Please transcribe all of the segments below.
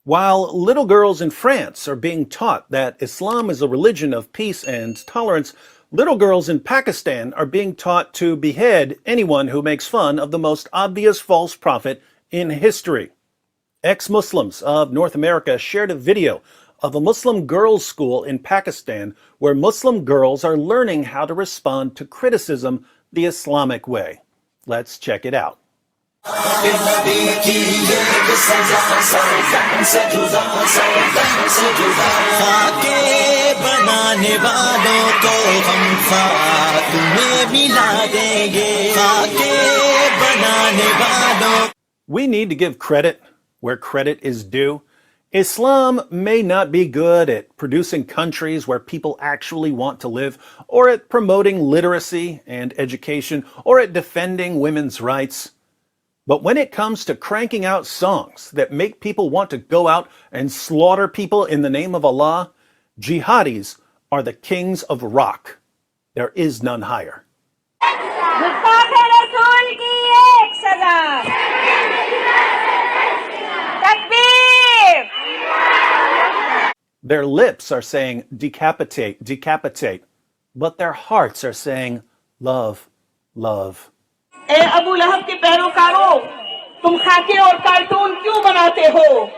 While little girls in France are being taught that Islam is a religion of peace and tolerance, little girls in Pakistan are being taught to behead anyone who makes fun of the most obvious false prophet in history. Ex-Muslims of North America shared a video of a Muslim girls' school in Pakistan where Muslim girls are learning how to respond to criticism the Islamic way. Let's check it out. We need to give credit where credit is due. Islam may not be good at producing countries where people actually want to live, or at promoting literacy and education, or at defending women's rights. But when it comes to cranking out songs that make people want to go out and slaughter people in the name of Allah, jihadis are the kings of rock. There is none higher. Their lips are saying decapitate, decapitate, but their hearts are saying love, love. ए अबू लहब के पैरोकारों, तुम खाके और cartoon क्यों बनाते हो?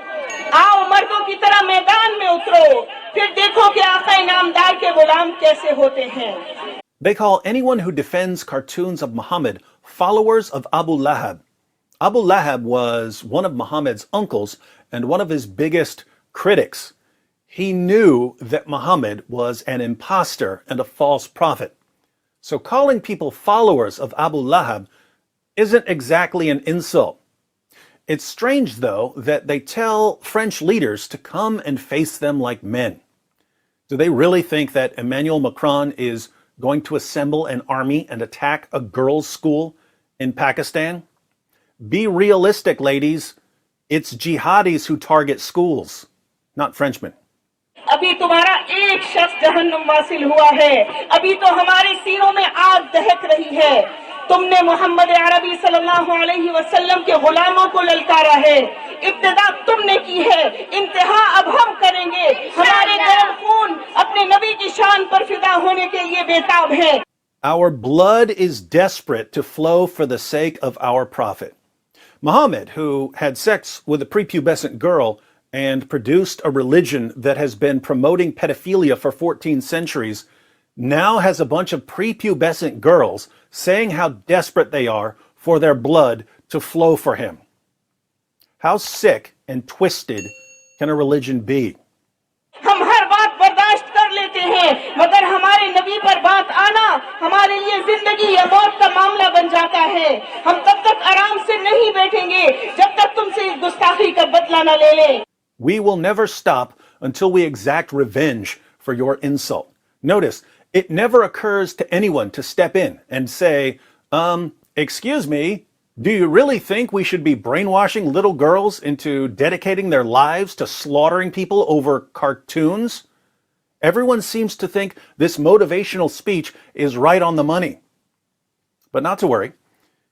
आओ मर्दों की तरह मैदान में उतरो, फिर देखो कि आका इनामदार के गुलाम कैसे होते हैं. They call anyone who defends cartoons of Muhammad followers of Abu Lahab. Abu Lahab was one of Muhammad's uncles and one of his biggest critics. He knew that Muhammad was an impostor and a false prophet. So calling people followers of Abu Lahab isn't exactly an insult. It's strange, though, that they tell French leaders to come and face them like men. Do they really think that Emmanuel Macron is going to assemble an army and attack a girls' school in Pakistan? Be realistic, ladies. It's jihadis who target schools, not Frenchmen. अभी तुम्हारा एक शख्स जहन्नुम Vasil हुआ है. अभी तो हमारे सीनों में आग दहक रही है. तुमने मोहम्मद अरबी सल्लल्लाहु अलैहि वसल्लम के गुलामों को ललकारा है. इब्तिदा तुमने की है, इंतहा अब हम करेंगे. हमारे गर्म खून अपने नबी की शान पर फिदा होने के लिए बेताब है. Our blood is desperate to flow for the sake of our prophet. Muhammad, who had sex with a prepubescent girl and produced a religion that has been promoting pedophilia for 14 centuries, now has a bunch of prepubescent girls saying how desperate they are for their blood to flow for him. How sick and twisted can a religion be? हम हर बात बर्दाश्त कर लेते हैं, मगर हमारे नबी पर बात आना हमारे लिए जिंदगी या मौत का मामला बन जाता है. हम तब तक आराम से नहीं बैठेंगे जब तक तुमसे इस गुस्ताखी का बदला न ले लें. We will never stop until we exact revenge for your insult. Notice, it never occurs to anyone to step in and say, excuse me, do you really think we should be brainwashing little girls into dedicating their lives to slaughtering people over cartoons? Everyone seems to think this motivational speech is right on the money. But not to worry.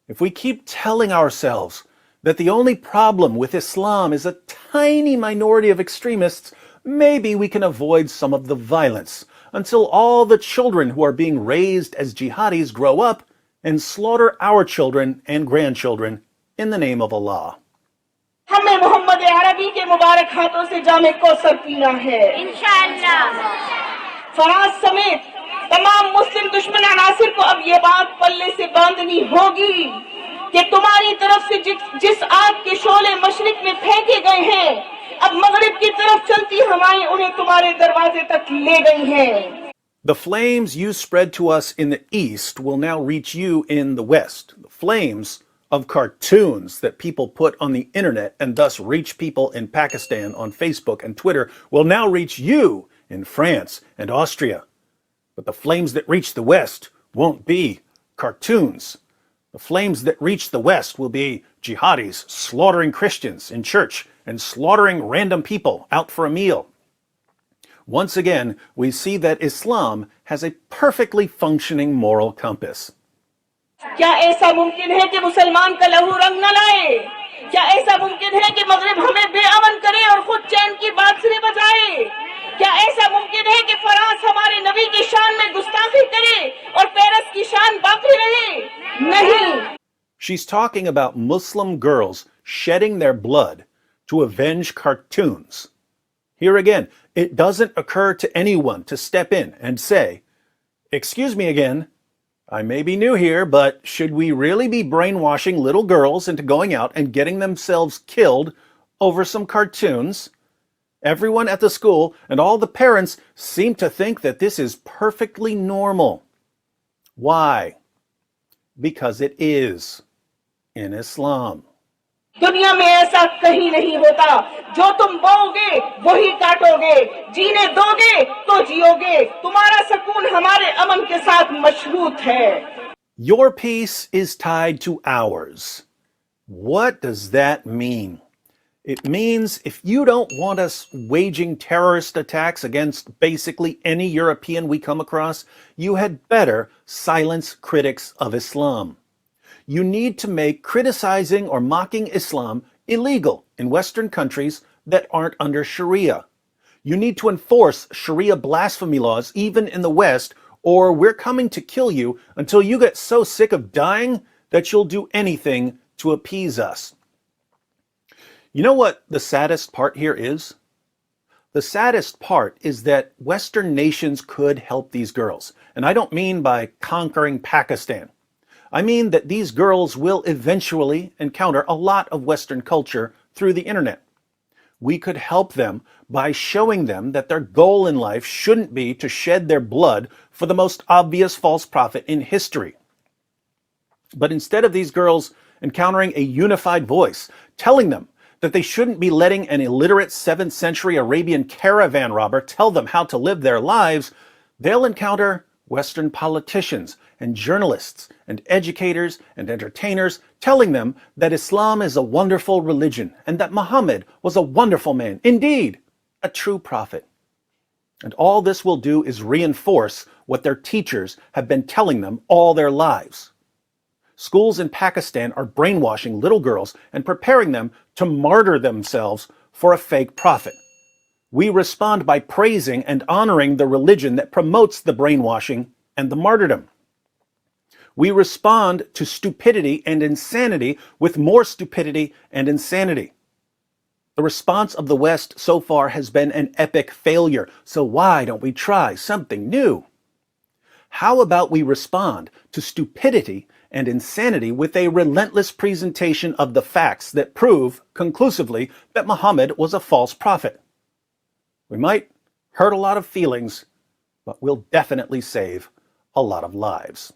If we keep telling ourselves that the only problem with Islam is a tiny minority of extremists, maybe we can avoid some of the violence until all the children who are being raised as jihadis grow up and slaughter our children and grandchildren in the name of Allah. हमें मोहम्मद अरबी के मुबारक हाथों से जामे कौसर पीना है इंशाअल्लाह. फराज समेत तमाम मुस्लिम दुश्मन अनासिर को अब ये बात पल्ले से बांधनी होगी कि तुम्हारी तरफ से जिस आग के शोले मशरिक में फेंके गए हैं, अब मगरिब की तरफ चलती हवाएं उन्हें तुम्हारे दरवाजे तक ले गई हैं. The flames you spread to us in the east will now reach you in the west. The flames of cartoons that people put on the internet and thus reach people in Pakistan on Facebook and Twitter will now reach you in France and Austria. But the flames that reach the west won't be cartoons. The flames that reach the west will be jihadis slaughtering Christians in church and slaughtering random people out for a meal. Once again, we see that Islam has a perfectly functioning moral compass. क्या ऐसा मुमकिन है कि मुसलमान का लहू रंग न लाए? क्या ऐसा मुमकिन है कि मगरिब हमें बेअमन करे और खुद चैन की बांसुरी बजाए? क्या ऐसा मुमकिन है कि फ्रांस हमारे नबी की शान में गुस्ताखी करे और पेरिस की शान बाकी रहे? नहीं. She's talking about Muslim girls shedding their blood to avenge cartoons. Here again, it doesn't occur to anyone to step in and say, "Excuse me again, I may be new here, but should we really be brainwashing little girls into going out and getting themselves killed over some cartoons?" Everyone at the school and all the parents seem to think that this is perfectly normal. Why? Because it is in Islam. दुनिया में ऐसा कहीं नहीं होता. जो तुम बोओगे वही काटोगे. जीने दोगे तो जियोगे. तुम्हारा सुकून हमारे अमन के साथ मशरूत है. Your peace is tied to ours. What does that mean? It means if you don't want us waging terrorist attacks against basically any European we come across, you had better silence critics of Islam. You need to make criticizing or mocking Islam illegal in Western countries that aren't under Sharia. You need to enforce Sharia blasphemy laws even in the West, or we're coming to kill you until you get so sick of dying that you'll do anything to appease us. You know what the saddest part here is? The saddest part is that Western nations could help these girls. And I don't mean by conquering Pakistan. I mean that these girls will eventually encounter a lot of Western culture through the internet. We could help them by showing them that their goal in life shouldn't be to shed their blood for the most obvious false prophet in history. But instead of these girls encountering a unified voice, telling them that they shouldn't be letting an illiterate 7th century Arabian caravan robber tell them how to live their lives, they'll encounter Western politicians and journalists and educators and entertainers telling them that Islam is a wonderful religion and that Muhammad was a wonderful man, indeed, a true prophet. And all this will do is reinforce what their teachers have been telling them all their lives. Schools in Pakistan are brainwashing little girls and preparing them to martyr themselves for a fake prophet. We respond by praising and honoring the religion that promotes the brainwashing and the martyrdom. We respond to stupidity and insanity with more stupidity and insanity. The response of the West so far has been an epic failure, so why don't we try something new? How about we respond to stupidity and insanity with a relentless presentation of the facts that prove conclusively that Muhammad was a false prophet? We might hurt a lot of feelings, but we'll definitely save a lot of lives.